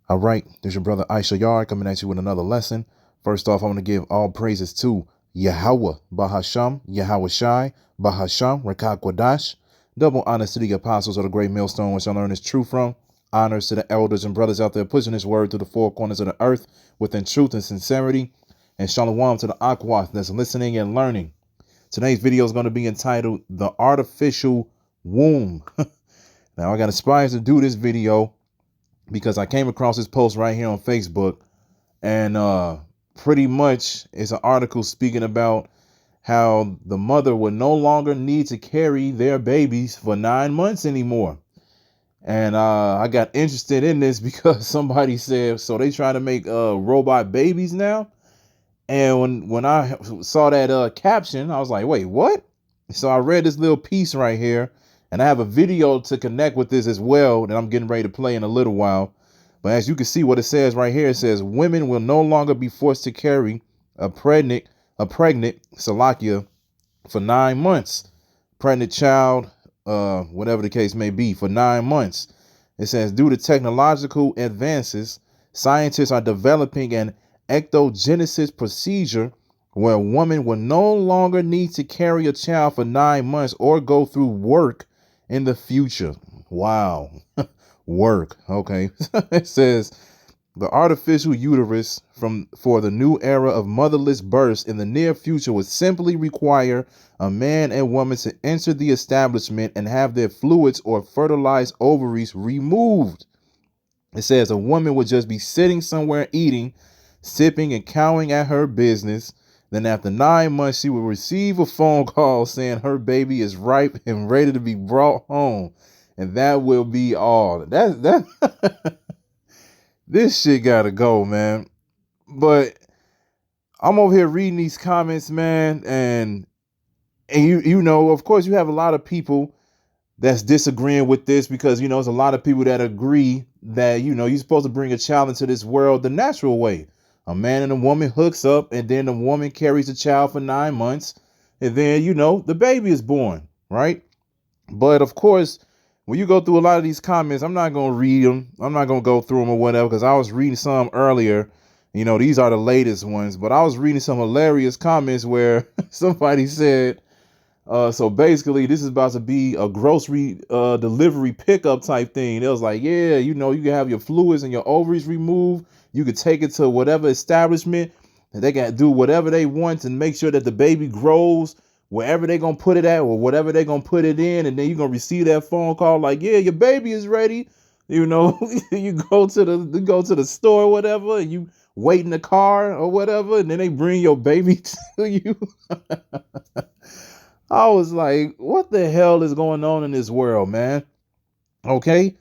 All right, this is your brother Issachar coming at you with another lesson. First off, I want to give all praises to Yahweh, Bahasham, Yahweh Shai, Bahasham, Rachaa Quadash. Double honors to the apostles of the great millstone, which I learned is true from. Honors to the elders and brothers out there pushing this word through the four corners of the earth within truth and sincerity. And shalom to the Akwath that's listening and learning. Today's video is going to be entitled The Artificial Womb. Now, I got inspired to do this video because I came across this post right here on Facebook, and pretty much it's an article speaking about how the mother would no longer need to carry their babies for 9 months anymore. And I got interested in this because somebody said, so they try to make robot babies now. And when I saw that caption, I was like, wait, what? So I read this little piece right here, and I have a video to connect with this as well that I'm getting ready to play in a little while. But as you can see what it says right here, it says women will no longer be forced to carry a pregnant Salakia for 9 months. Pregnant child, whatever the case may be, for 9 months. It says due to technological advances, scientists are developing an ectogenesis procedure where a woman will no longer need to carry a child for 9 months or go through work in the future. Wow. Work. Okay. It says the artificial uterus for the new era of motherless births in the near future would simply require a man and woman to enter the establishment and have their fluids or fertilized ovaries removed. It says a woman would just be sitting somewhere eating, sipping and cowing at her business. Then after 9 months, she will receive a phone call saying her baby is ripe and ready to be brought home. And that will be all. This shit gotta go, man. But I'm over here reading these comments, man, and you know, of course, you have a lot of people that's disagreeing with this because, you know, there's a lot of people that agree that, you know, you're supposed to bring a child into this world the natural way. A man and a woman hooks up, and then the woman carries the child for 9 months, and then, you know, the baby is born, right? But of course, when you go through a lot of these comments, I'm not going to read them. I'm not going to go through them or whatever, because I was reading some earlier. You know, these are the latest ones, but I was reading some hilarious comments where somebody said, so basically this is about to be a grocery delivery pickup type thing. It was like, yeah, you know, you can have your fluids and your ovaries removed. You could take it to whatever establishment, and they can do whatever they want to make sure that the baby grows wherever they're going to put it at or whatever they're going to put it in. And then you're going to receive that phone call like, yeah, your baby is ready. You know, you go to the store or whatever, and you wait in the car or whatever, and then they bring your baby to you. I was like, what the hell is going on in this world, man? Okay.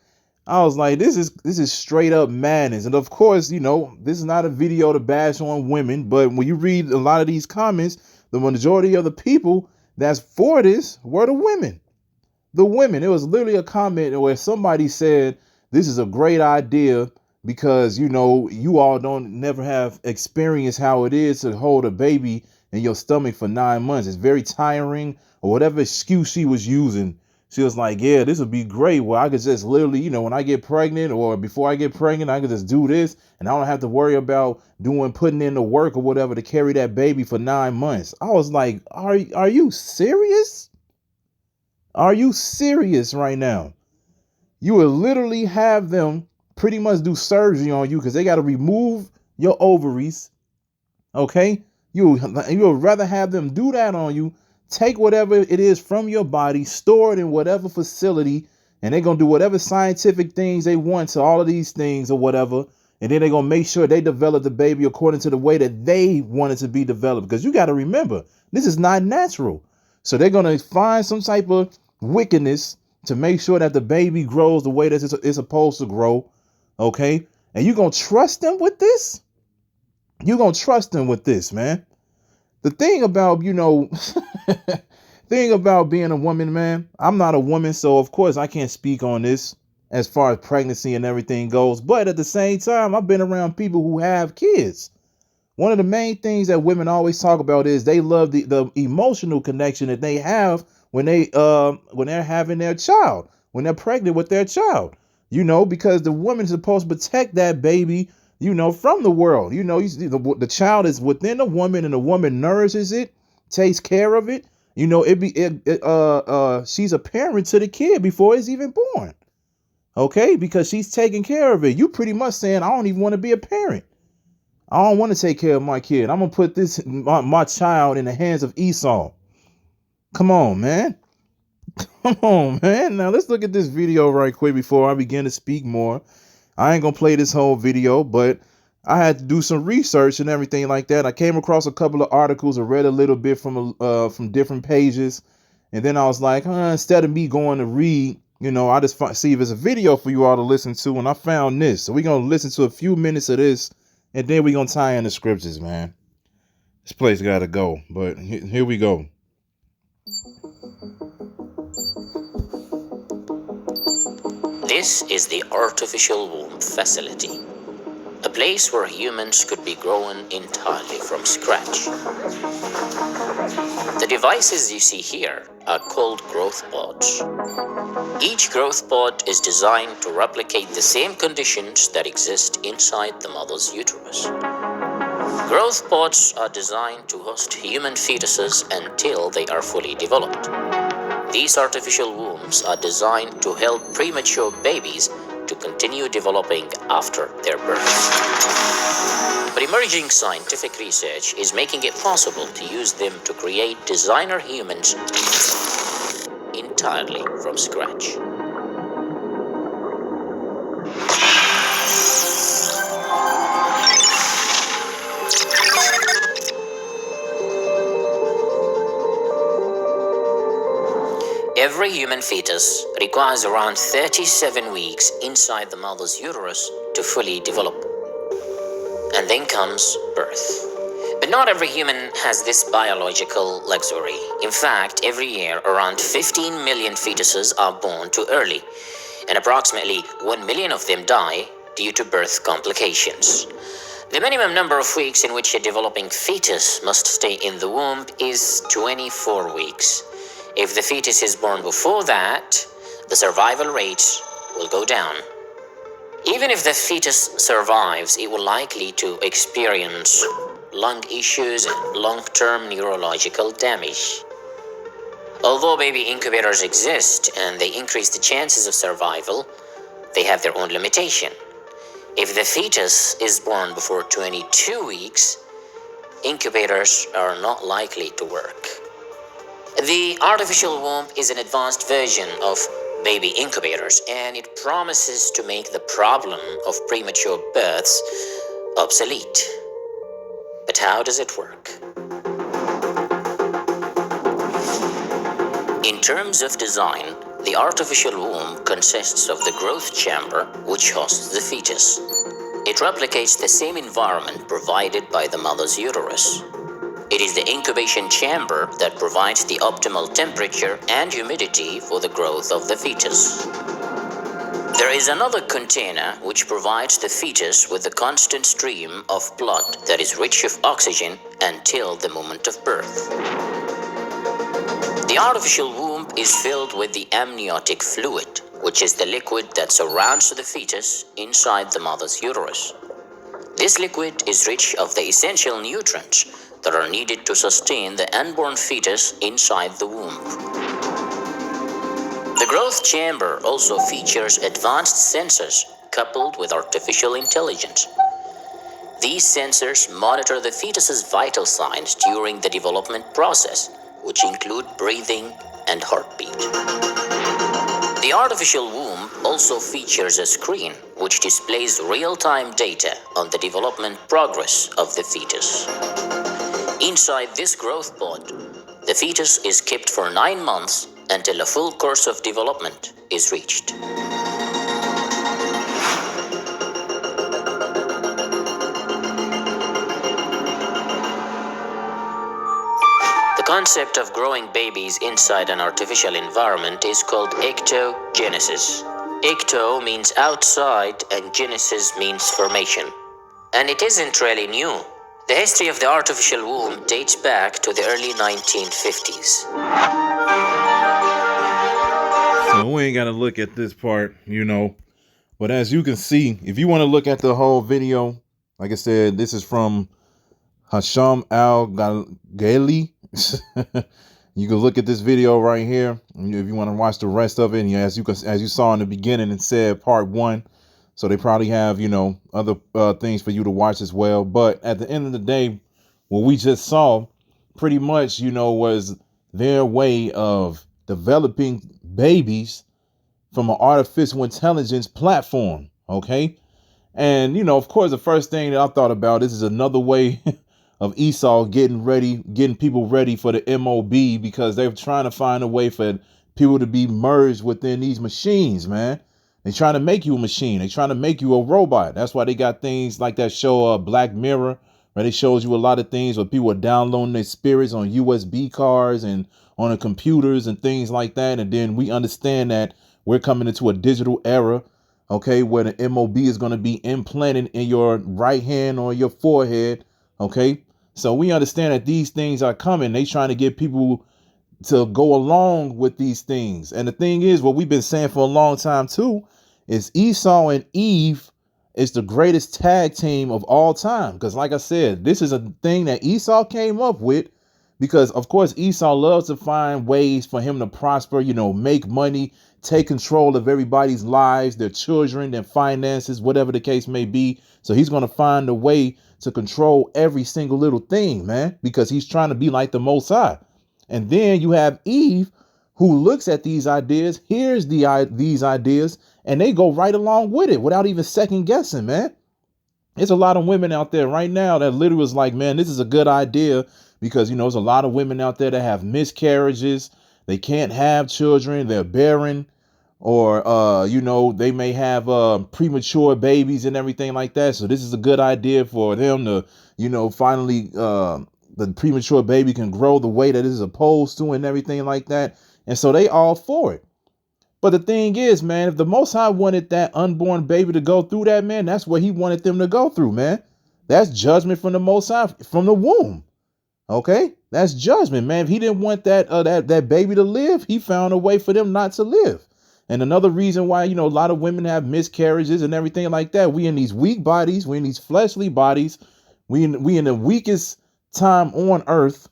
I was like, this is straight up madness. And of course, you know, this is not a video to bash on women, but when you read a lot of these comments, the majority of the people that's for this were the women. The women. It was literally a comment where somebody said, this is a great idea because, you know, you all never have experienced how it is to hold a baby in your stomach for 9 months. It's very tiring, or whatever excuse she was using. She was like, yeah, this would be great. Well, I could just literally, you know, when I get pregnant or before I get pregnant, I could just do this and I don't have to worry about putting in the work or whatever to carry that baby for 9 months. I was like, are you serious? Are you serious right now? You will literally have them pretty much do surgery on you because they got to remove your ovaries. Okay. You'll rather have them do that on you, take whatever it is from your body, store it in whatever facility, and they're going to do whatever scientific things they want to all of these things or whatever. And then they're going to make sure they develop the baby according to the way that they want it to be developed. Because you got to remember, this is not natural. So they're going to find some type of wickedness to make sure that the baby grows the way that it's supposed to grow. Okay. And you're going to trust them with this? You're going to trust them with this, man. The thing about, you know, thing about being a woman, man, I'm not a woman. So, of course, I can't speak on this as far as pregnancy and everything goes. But at the same time, I've been around people who have kids. One of the main things that women always talk about is they love the emotional connection that they have when they're having their child, when they're pregnant with their child. because the woman is supposed to protect that baby, from the world. You see, the child is within the woman, and the woman nourishes it, takes care of it. She's a parent to the kid before it's even born. Okay, because she's taking care of it. You pretty much saying, I don't even want to be a parent. I don't want to take care of my kid. I'm gonna put my child in the hands of Esau. Come on, man. Come on, man. Now let's look at this video right quick before I begin to speak more. I ain't gonna play this whole video, but I had to do some research and everything like that. I came across a couple of articles. I read a little bit from different pages, and then I was like, instead of me going to read, I just see if it's a video for you all to listen to, and I found this. So we're gonna listen to a few minutes of this, and then we're gonna tie in the scriptures, man. This place gotta go, but here we go. This is the artificial womb facility, a place where humans could be grown entirely from scratch. The devices you see here are called growth pods. Each growth pod is designed to replicate the same conditions that exist inside the mother's uterus. Growth pods are designed to host human fetuses until they are fully developed. These artificial wombs are designed to help premature babies to continue developing after their birth. But emerging scientific research is making it possible to use them to create designer humans entirely from scratch. Every human fetus requires around 37 weeks inside the mother's uterus to fully develop. And then comes birth. But not every human has this biological luxury. In fact, every year around 15 million fetuses are born too early, and approximately 1 million of them die due to birth complications. The minimum number of weeks in which a developing fetus must stay in the womb is 24 weeks. If the fetus is born before that, the survival rate will go down. Even if the fetus survives, it will likely to experience lung issues and long-term neurological damage. Although baby incubators exist and they increase the chances of survival, they have their own limitation. If the fetus is born before 22 weeks, incubators are not likely to work. The artificial womb is an advanced version of baby incubators, and it promises to make the problem of premature births obsolete. But how does it work? In terms of design, the artificial womb consists of the growth chamber, which hosts the fetus. It replicates the same environment provided by the mother's uterus. It is the incubation chamber that provides the optimal temperature and humidity for the growth of the fetus. There is another container which provides the fetus with a constant stream of blood that is rich of oxygen until the moment of birth. The artificial womb is filled with the amniotic fluid, which is the liquid that surrounds the fetus inside the mother's uterus. This liquid is rich of the essential nutrients that are needed to sustain the unborn fetus inside the womb. The growth chamber also features advanced sensors coupled with artificial intelligence. These sensors monitor the fetus's vital signs during the development process, which include breathing and heartbeat. The artificial womb also features a screen which displays real-time data on the development progress of the fetus. Inside this growth pod, the fetus is kept for 9 months until a full course of development is reached. The concept of growing babies inside an artificial environment is called ectogenesis. Ecto means outside and genesis means formation. And it isn't really new. The history of the artificial womb dates back to the early 1950s. So we ain't got to look at this part, But as you can see, if you want to look at the whole video, like I said, this is from Hasham Al-Ghali. You can look at this video right here if you want to watch the rest of it. And as you saw in the beginning, it said part 1. So they probably have, other things for you to watch as well. But at the end of the day, what we just saw pretty much, was their way of developing babies from an artificial intelligence platform. OK, and, of course, the first thing that I thought about, this is another way of Esau getting people ready for the MOB, because they're trying to find a way for people to be merged within these machines, man. They're trying to make you a machine. They're trying to make you a robot. That's why they got things like that show Black Mirror, where it shows you a lot of things where people are downloading their spirits on USB cards and on the computers and things like that. And then we understand that we're coming into a digital era, okay, where the MOB is going to be implanted in your right hand or your forehead, okay? So we understand that these things are coming. They trying to get people to go along with these things. And the thing is, what we've been saying for a long time too, is Esau and Eve is the greatest tag team of all time. Because like I said, this is a thing that Esau came up with, because of course Esau loves to find ways for him to prosper, make money, take control of everybody's lives, their children, their finances, whatever the case may be. So he's going to find a way to control every single little thing, man, because he's trying to be like the Most High. And then you have Eve, who looks at these ideas, hears these ideas, and they go right along with it without even second guessing, man. There's a lot of women out there right now that literally was like, man, this is a good idea, because, there's a lot of women out there that have miscarriages. They can't have children. They're barren, or, they may have premature babies and everything like that. So this is a good idea for them to, finally the premature baby can grow the way that it is supposed to and everything like that. And so they all for it. But the thing is, man, if the Most High wanted that unborn baby to go through that, man, that's what he wanted them to go through, man. That's judgment from the Most High from the womb. OK, that's judgment, man. If he didn't want that baby to live, he found a way for them not to live. And another reason why, a lot of women have miscarriages and everything like that. We in these weak bodies. We in these fleshly bodies. We in the weakest time on earth.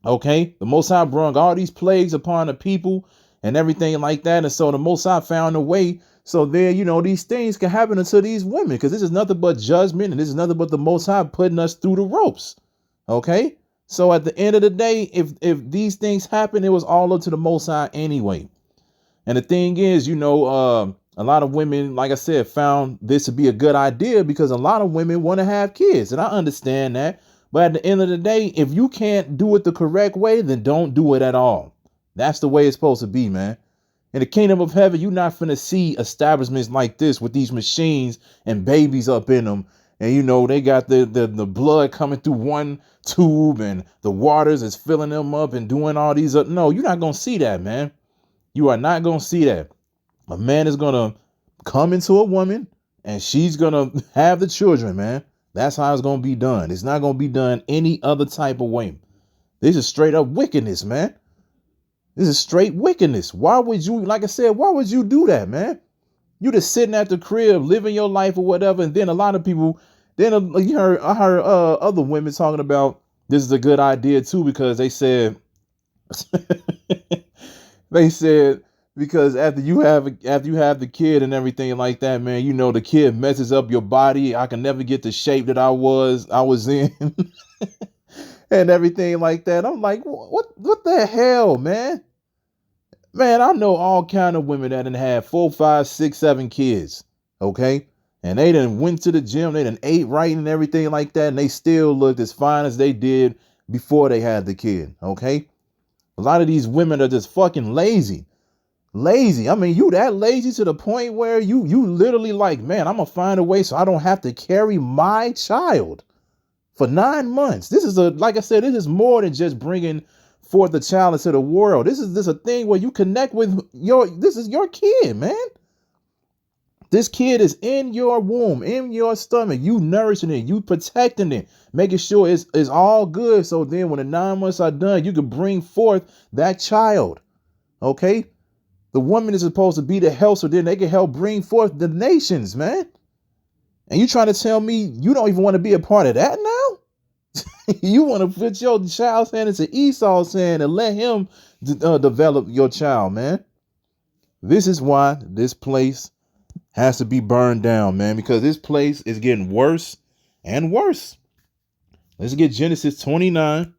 OK, the Most High brought all these plagues upon the people and everything like that. And so the Most High found a way so there, these things can happen to these women, because this is nothing but judgment. And this is nothing but the Most High putting us through the ropes. OK, so at the end of the day, if these things happen, it was all up to the Most High anyway. And the thing is, a lot of women, like I said, found this to be a good idea, because a lot of women want to have kids. And I understand that. But at the end of the day, if you can't do it the correct way, then don't do it at all. That's the way it's supposed to be, man. In the kingdom of heaven, you're not finna see establishments like this with these machines and babies up in them. And, they got the blood coming through one tube and the waters is filling them up and doing all these. No, you're not going to see that, man. You are not going to see that. A man is going to come into a woman and she's going to have the children, man. That's how it's going to be done. It's not going to be done any other type of way. This is straight up wickedness, man. This is straight wickedness. Why would you, like I said, why would you do that, man? You just sitting at the crib, living your life or whatever. And then a lot of people, I heard other women talking about this is a good idea too, because they said, because after you have the kid and everything like that, man, the kid messes up your body. I can never get the shape that I was in and everything like that. I'm like, what the hell, man? Man, I know all kind of women that done had 4, 5, 6, 7 kids. OK, and they done went to the gym. They done ate right and everything like that. And they still looked as fine as they did before they had the kid. OK, a lot of these women are just fucking lazy. I mean, you that lazy to the point where you literally like, man, I'm gonna find a way so I don't have to carry my child for 9 months. This is like I said, this is more than just bringing forth the child into the world. This is a thing where you connect with this is your kid, man. This kid is in your womb, in your stomach. You nourishing it, you protecting it, making sure it's all good. So then when the 9 months are done, you can bring forth that child. OK, The woman is supposed to be the help so then they can help bring forth the nations, man. And you trying to tell me you don't even want to be a part of that now? You want to put your child's hand into Esau's hand and let him develop your child, man. This is why this place has to be burned down, man, because this place is getting worse and worse. Let's get Genesis 29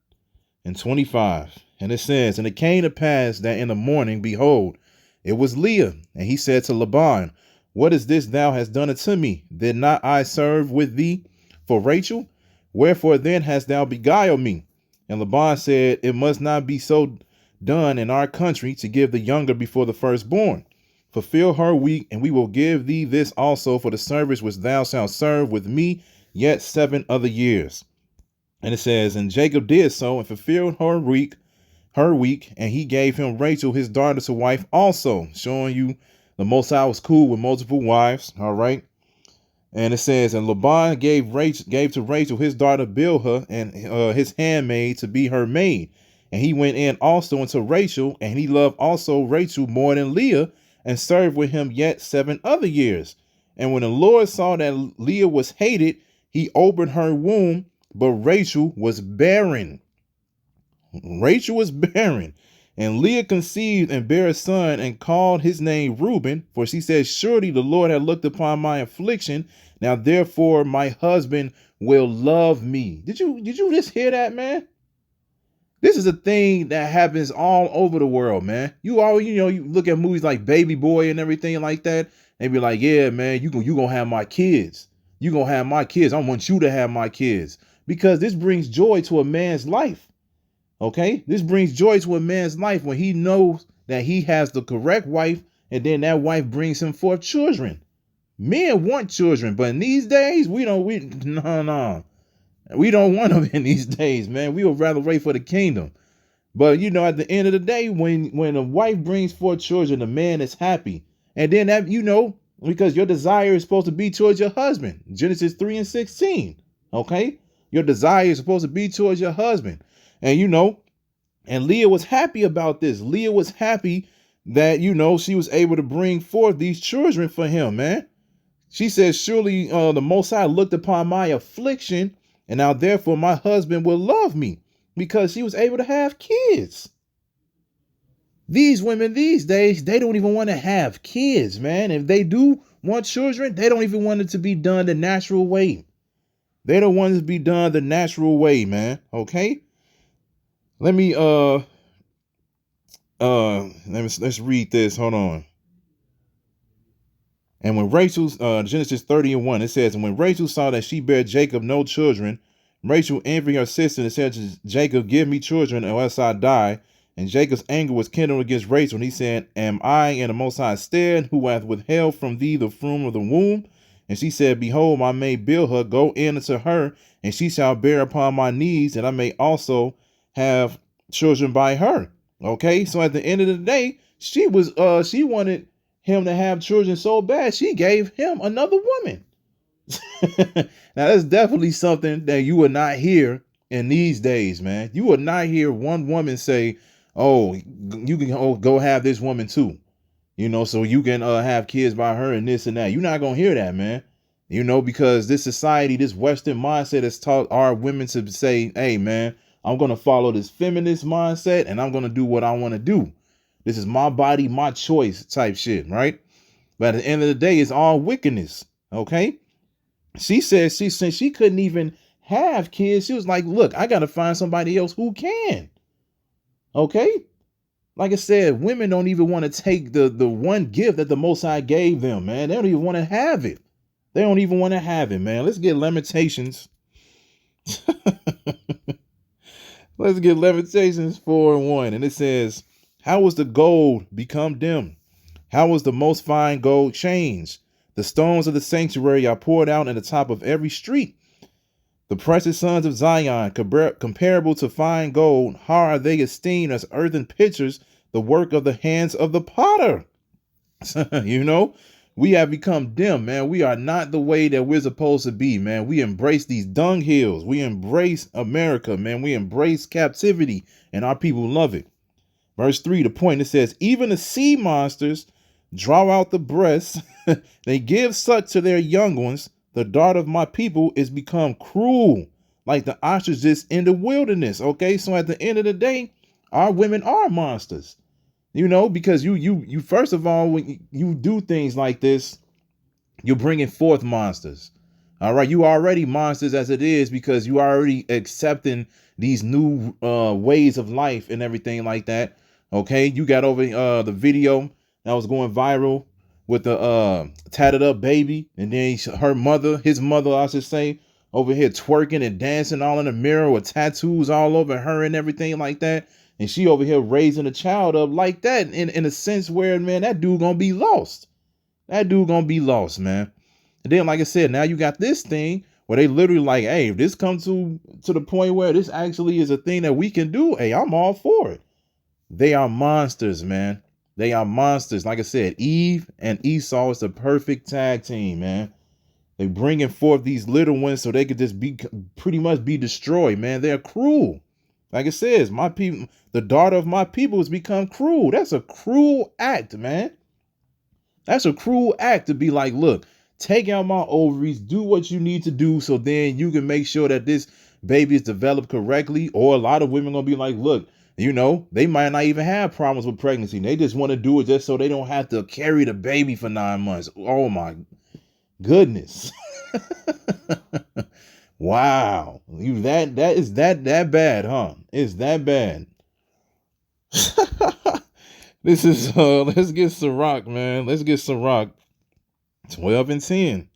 and 25. And it says, and it came to pass that in the morning, behold, it was Leah. And he said to Laban, what is this thou hast done unto me? Did not I serve with thee for Rachel? Wherefore then hast thou beguiled me? And Laban said, it must not be so done in our country to give the younger before the firstborn. Fulfill her week, and we will give thee this also for the service which thou shalt serve with me yet 7 other years. And it says, and Jacob did so and fulfilled her week, and he gave him Rachel his daughter to wife also, showing you the Most High was cool with multiple wives. All right. And it says, and Laban gave to Rachel his daughter Bilhah and his handmaid to be her maid. And he went in also unto Rachel, and he loved also Rachel more than Leah, and served with him yet 7 other years. And when the Lord saw that Leah was hated, he opened her womb, but Rachel was barren. Rachel was barren. And Leah conceived and bare a son and called his name Reuben, for she said, surely the Lord had looked upon my affliction. Now therefore my husband will love me. Did you just hear that, man? This is a thing that happens all over the world, man. You look at movies like Baby Boy and everything like that. They be like, yeah, man, you gonna have my kids. You gonna have my kids. I want you to have my kids, because this brings joy to a man's life. Okay, this brings joy to a man's life when he knows that he has the correct wife, and then that wife brings him forth children. Men want children, but in these days, we don't want them in these days, man. We would rather wait for the kingdom. But at the end of the day, when a wife brings forth children, the man is happy. And then that, because your desire is supposed to be towards your husband. Genesis 3 and 16. Okay, your desire is supposed to be towards your husband. And and Leah was happy about this. Leah was happy that, she was able to bring forth these children for him, man. She says, surely the Most High looked upon my affliction, and now therefore my husband will love me, because she was able to have kids. These women these days, they don't even want to have kids, man. If they do want children, they don't even want it to be done the natural way. They don't want it to be done the natural way, man. Okay. Let's read this. Hold on. And when Rachel, Genesis 30 and 1, it says, and when Rachel saw that she bare Jacob no children, Rachel envied her sister and said to Jacob, give me children, or else I die. And Jacob's anger was kindled against Rachel, and he said, am I in the Most High stead, who hath withheld from thee the fruit of the womb? And she said, behold, my maid Bilhah, go in unto her, and she shall bear upon my knees, and I may also have children by her. Okay, so at the end of the day, she wanted him to have children so bad, she gave him another woman. Now, that's definitely something that you would not hear in these days, man. You would not hear one woman say, oh, you can go have this woman too, so you can have kids by her and this and that. You're not going to hear that, man. Because this society, this Western mindset has taught our women to say, hey, man, I'm going to follow this feminist mindset and I'm going to do what I want to do. This is my body, my choice type shit, right? But at the end of the day, it's all wickedness. Okay. She said she couldn't even have kids. She was like, look, I got to find somebody else who can. Okay. Like I said, women don't even want to take the one gift that the Most High gave them, man. They don't even want to have it. They don't even want to have it, man. Let's get Lamentations. Let's get Lamentations 4 and 1. And it says, how was the gold become dim? How was the most fine gold changed? The stones of the sanctuary are poured out in the top of every street. The precious sons of Zion, comparable to fine gold, how are they esteemed as earthen pitchers, the work of the hands of the potter? We have become dim, man. We are not the way that we're supposed to be, man. We embrace these dung hills. We embrace America, man. We embrace captivity, and our people love it. Verse 3, the point, it says, even the sea monsters draw out the breasts. They give suck to their young ones. The daughter of my people is become cruel, like the ostriches in the wilderness. Okay, so at the end of the day, our women are monsters. Because you first of all, when you do things like this, you're bringing forth monsters. All right, you already monsters as it is, because you already accepting these new ways of life and everything like that. Okay, you got over the video that was going viral with the tatted up baby, and then his mother, I should say, over here twerking and dancing all in the mirror with tattoos all over her and everything like that. And she over here raising a child up like that, in a sense where, man, that dude gonna be lost. That dude gonna be lost, man. And then, like I said, now you got this thing where they literally like, hey, if this comes to the point where this actually is a thing that we can do, hey, I'm all for it. They are monsters, man. They are monsters. Like I said, Eve and Esau is the perfect tag team, man. They bringing forth these little ones so they could just pretty much be destroyed, man. They're cruel. Like it says, my people, the daughter of my people has become cruel. That's a cruel act, man. That's a cruel act to be like, look, take out my ovaries, do what you need to do so then you can make sure that this baby is developed correctly. Or a lot of women gonna be like, look, they might not even have problems with pregnancy. They just want to do it just so they don't have to carry the baby for 9 months. Oh my goodness. Wow. That is that bad, huh? It's that bad. This is let's get Sirach, man. Let's get Sirach 12 and 10.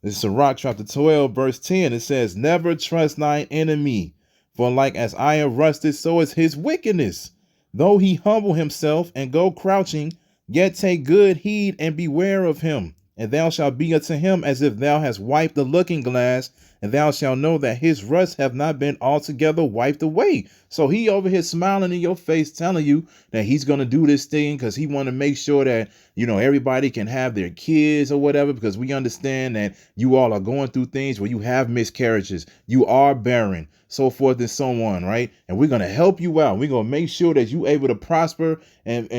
This is Sirach chapter 12, verse 10. It says, never trust thine enemy, for like as iron rusted, so is his wickedness. Though he humble himself and go crouching, yet take good heed and beware of him. And thou shalt be unto him as if thou hast wiped the looking glass, and thou shalt know that his rust have not been altogether wiped away. So he over here smiling in your face, telling you that he's going to do this thing because he want to make sure that, everybody can have their kids or whatever, because we understand that you all are going through things where you have miscarriages, you are barren, so forth and so on, right? And we're going to help you out. We're going to make sure that you able to prosper and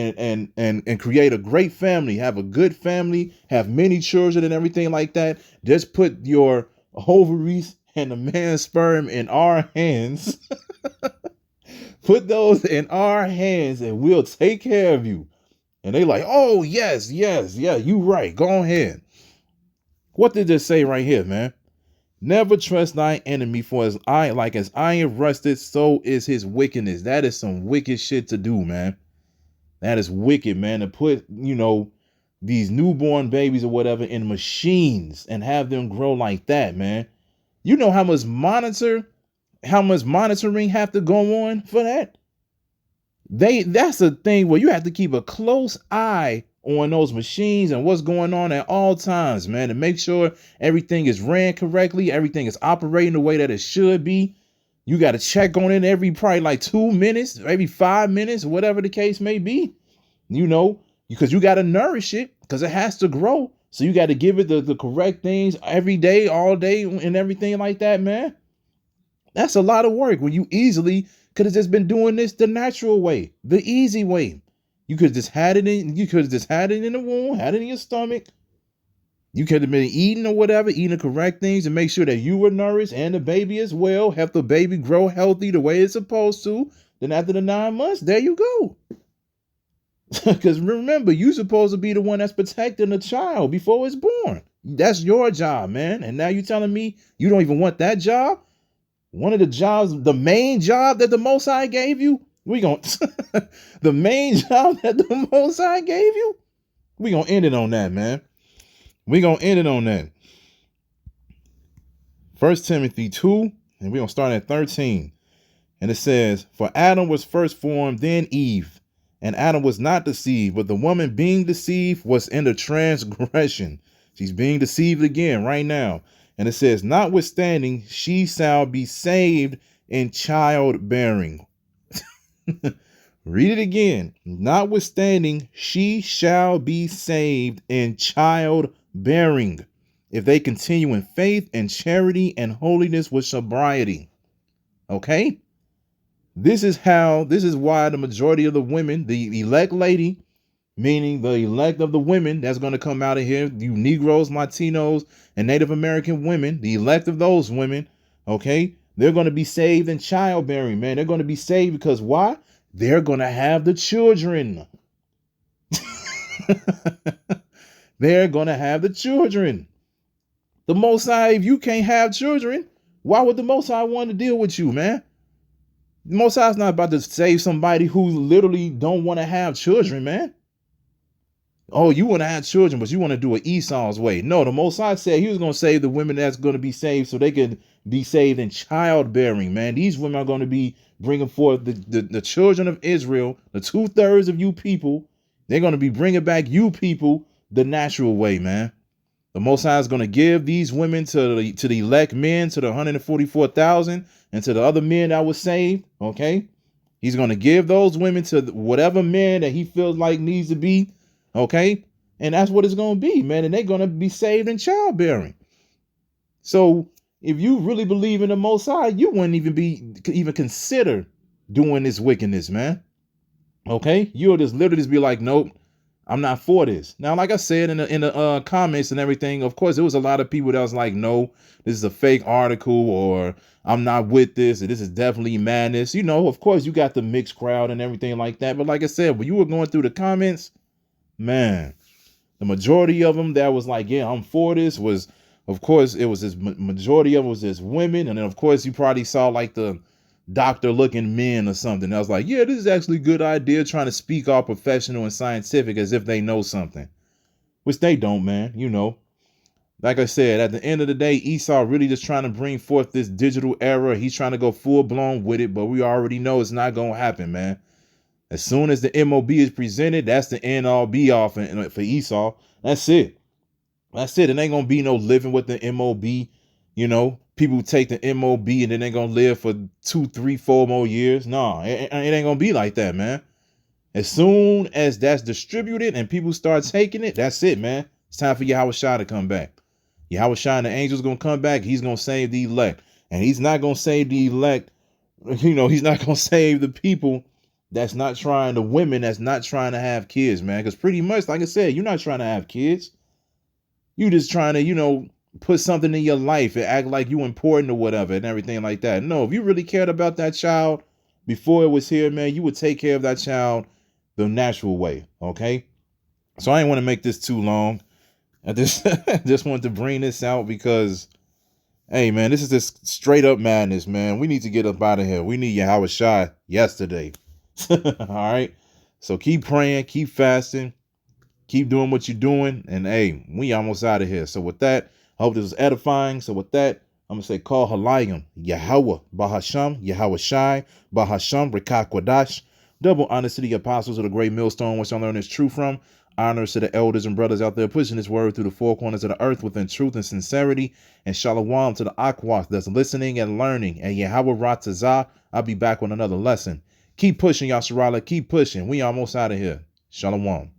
create a great family, have a good family, have many children and everything like that. Just put your ovaries and the man's sperm in our hands. Put those in our hands and we'll take care of you. And they like, oh, yes, yeah, you right. Go ahead. What did this say right here, man? Never trust thine enemy, for as iron rusted, so is his wickedness. That is some wicked shit to do, man. That is wicked, man. To put, these newborn babies or whatever in machines and have them grow like that, man. You know how much monitoring have to go on for that? That's a thing where you have to keep a close eye on those machines and what's going on at all times, man, to make sure everything is ran correctly, everything is operating the way that it should be. You got to check on it every probably like 2 minutes, maybe 5 minutes, whatever the case may be, because you got to nourish it because it has to grow. So you got to give it the correct things every day, all day and everything like that, man. That's a lot of work when you easily could have just been doing this the natural way, the easy way. You could have just had it in the womb, had it in your stomach. You could have been eating or whatever, eating the correct things to make sure that you were nourished and the baby as well. Help the baby grow healthy the way it's supposed to. Then after the 9 months, there you go. Because remember, you're supposed to be the one that's protecting the child before it's born. That's your job, man. And now you're telling me you don't even want that job? One of the jobs, the main job that the Most High gave you? The main job that the Most High gave you? We're going to end it on that, man. We're going to end it on that. 1 Timothy 2, and we're going to start at 13. And it says, for Adam was first formed, then Eve. And Adam was not deceived, but the woman being deceived was in the transgression. She's being deceived again right now. And it says, notwithstanding, she shall be saved in childbearing. Read it again. Notwithstanding, she shall be saved in childbearing, if they continue in faith and charity and holiness with sobriety. Okay? This is why the majority of the women, the elect lady, meaning the elect of the women that's going to come out of here, you Negroes, Latinos, and Native American women, the elect of those women, okay, they're going to be saved in childbearing, man. They're going to be saved because why? They're going to have the children. They're going to have the children. The Most High, if you can't have children, why would the Most High want to deal with you, man? The Most High's not about to save somebody who literally don't want to have children, man. Oh, you want to have children, but you want to do it Esau's way. No, the Most High said he was going to save the women that's going to be saved so they could be saved in childbearing, man. These women are going to be bringing forth the children of Israel, the 2/3 of you people. They're going to be bringing back you people the natural way, man. The Most High is going to give these women to the elect men, to the 144,000, and to the other men that were saved, okay? He's going to give those women to whatever man that he feels like needs to be, okay? And that's what it's going to be, man. And they're going to be saved in childbearing. So if you really believe in the Most High, you wouldn't even consider doing this wickedness, man. Okay? You'll just literally be like, nope, I'm not for this. Now, like I said in the comments and everything, of course, there was a lot of people that was like, no, this is a fake article, or I'm not with this, or this is definitely madness. You know, of course, you got the mixed crowd and everything like that. But like I said, when you were going through the comments, man, the majority of them that was like, yeah, I'm for this was, of course, it was this majority of it was just women. And then, of course, you probably saw like the doctor looking men or something. I was like, yeah, this is actually a good idea, trying to speak all professional and scientific as if they know something, which they don't, man. You know, like I said, at the end of the day, Esau really just trying to bring forth this digital era. He's trying to go full blown with it, but we already know it's not going to happen, man. As soon as the MOB is presented, that's the end all be all for Esau. That's it. That's it. It ain't going to be no living with the MOB. You know, people take the MOB and then they're going to live for 2, 3, 4 more years. No, it ain't going to be like that, man. As soon as that's distributed and people start taking it, that's it, man. It's time for Yahushua to come back. Yahushua and the angels going to come back. He's going to save the elect. And he's not going to save the elect. You know, he's not going to save the people that's not trying, the women that's not trying to have kids, man. Because pretty much, like I said, you're not trying to have kids. You just trying to, you know, put something in your life and act like you important or whatever and everything like that. No, if you really cared about that child before it was here, man, you would take care of that child the natural way, okay? So I didn't want to make this too long. I just wanted to bring this out because, hey, man, this is just straight up madness, man. We need to get up out of here. We need Yahushua yesterday. All right? So keep praying, keep fasting, keep doing what you're doing, and hey, we almost out of here. So with that, I hope this was edifying. So with that, I'm going to say, call Halayim, Yahweh, Bahasham, Yahweh Shai, Bahasham, Richaa Quadash. Double honors to the apostles of the great millstone, which I learned is true from. Honors to the elders and brothers out there pushing this word through the four corners of the earth within truth and sincerity. And shalom to the Aquas that's listening and learning. And Yahweh Ratazah, I'll be back with another lesson. Keep pushing, Yasharala. Keep pushing. We almost out of here. Shalom.